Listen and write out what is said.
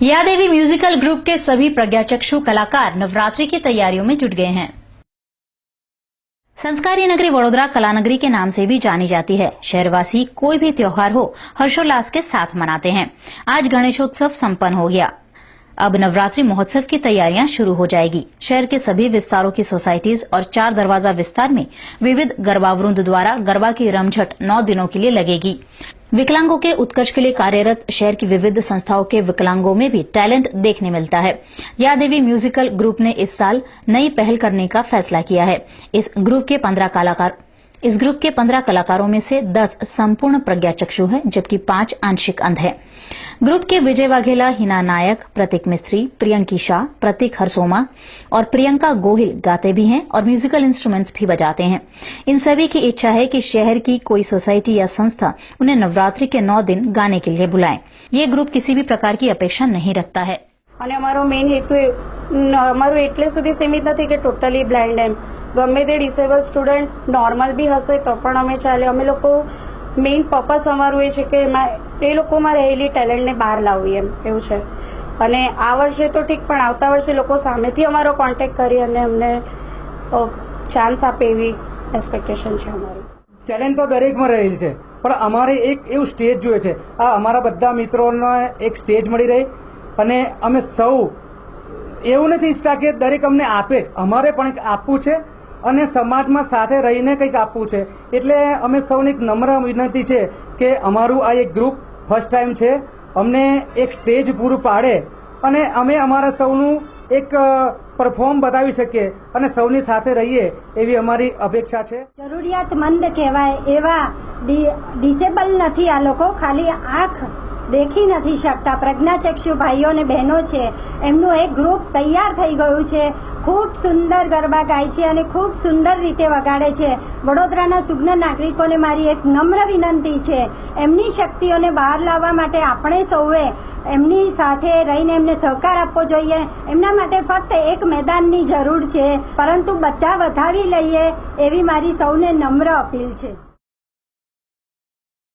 या देवी musical group के सभी प्रज्ञाचक्षु कलाकार नवरात्रि की तैयारियों में जुट गए हैं। संस्कारी नगरी वडोदरा कलानगरी के नाम से भी जानी जाती है। शहरवासी कोई भी त्योहार हो हर्षोल्लास के साथ मनाते हैं। आज गणेशोत्सव संपन्न हो गया। अब नवरात्रि महोत्सव की तैयारियां शुरू हो जाएगी। शहर के सभी विस्तारों की सोसाइटीज और 4 दरवाजा विस्तार में विविध गरबावृंद द्वारा गरबा की रमझट 9 दिनों के लिए लगेगी। विकलांगों के उत्कर्ष के लिए कार्यरत शहर की विविध संस्थाओं के विकलांगों में भी टैलेंट देखने मिलता है। या देवी म्यूजिकल ग्रुप ने इस साल नई पहल करने का फैसला किया है। इस ग्रुप के 15 कलाकारों में से 10 संपूर्ण प्रज्ञाचक्षु हैं, जबकि 5 आंशिक अंध हैं। ग्रुप के विजय वाघेला, हिना नायक, प्रतीक मिस्त्री, प्रियंकी शाह, प्रतीक हरसोमा और प्रियंका गोहिल गाते भी हैं और म्यूजिकल इंस्ट्रूमेंट्स भी बजाते हैं। इन सभी की इच्छा है कि शहर की कोई सोसाइटी या संस्था उन्हें नवरात्रि के 9 दिन गाने के लिए बुलाए। ये ग्रुप किसी भी प्रकार की अपेक्षा नहीं रखता है। અને અમારો મેઇન હેતુ અમારું એટલે સુધી સીમિત નથી કે ટોટલી બ્લાઇન્ડ એમ ગમે તે ડિસેબલ સ્ટુડન્ટ નોર્મલ બી હશે તો પણ અમે ચાલે। અમે લોકો મેઇન પર્પસ અમારું એ છે કે એ લોકોમાં રહેલી ટેલેન્ટને બહાર લાવવી એમ એવું છે। અને આ વર્ષે તો ઠીક પણ આવતા વર્ષે લોકો સામેથી અમારો કોન્ટેક્ટ કરી અને અમને ચાન્સ આપે એવી એક્સપેક્ટેશન છે અમારી। ટેલેન્ટ તો દરેકમાં રહેલ છે, પણ અમારે એક એવું સ્ટેજ જોઈએ છે। આ અમારા બધા મિત્રોને એક સ્ટેજ મળી રહે અને અમે સૌ એવું નથી ઈચ્છતા કે દરેક અમને આપે જ, અમારે પણ એક આપવું છે અને સમાજમાં સાથે રહીને કંઈક આપવું છે। એટલે અમે સૌને એક નમ્ર વિનંતી છે કે અમારું આ એક ગ્રુપ ફર્સ્ટ ટાઈમ છે, અમને એક સ્ટેજ પૂરું પાડે અને અમે અમારા સૌનું એક પરફોર્મ બતાવી શકીએ અને સૌની સાથે રહીએ એવી અમારી અપેક્ષા છે। જરૂરિયાતમંદ કહેવાય એવા ડિસેબલ નથી આ લોકો, ખાલી આંખ દેખી નથી શકતા પ્રજ્ઞાચક્ષુ ભાઈઓ અને બહેનો છે। એમનું એક ગ્રુપ તૈયાર થઈ ગયું છે। ખૂબ સુંદર ગરબા ગાય છે અને ખૂબ સુંદર રીતે વગાડે છે। વડોદરાના સુજ્ઞ નાગરિકોને મારી એક નમ્ર વિનંતી છે, એમની શક્તિઓને બહાર લાવવા માટે આપણે સૌએ એમની સાથે રહીને એમને સહકાર આપવો જોઈએ। એમના માટે ફક્ત એક મેદાનની જરૂર છે, પરંતુ બધા વધાવી લઈએ એવી મારી સૌને નમ્ર અપીલ છે।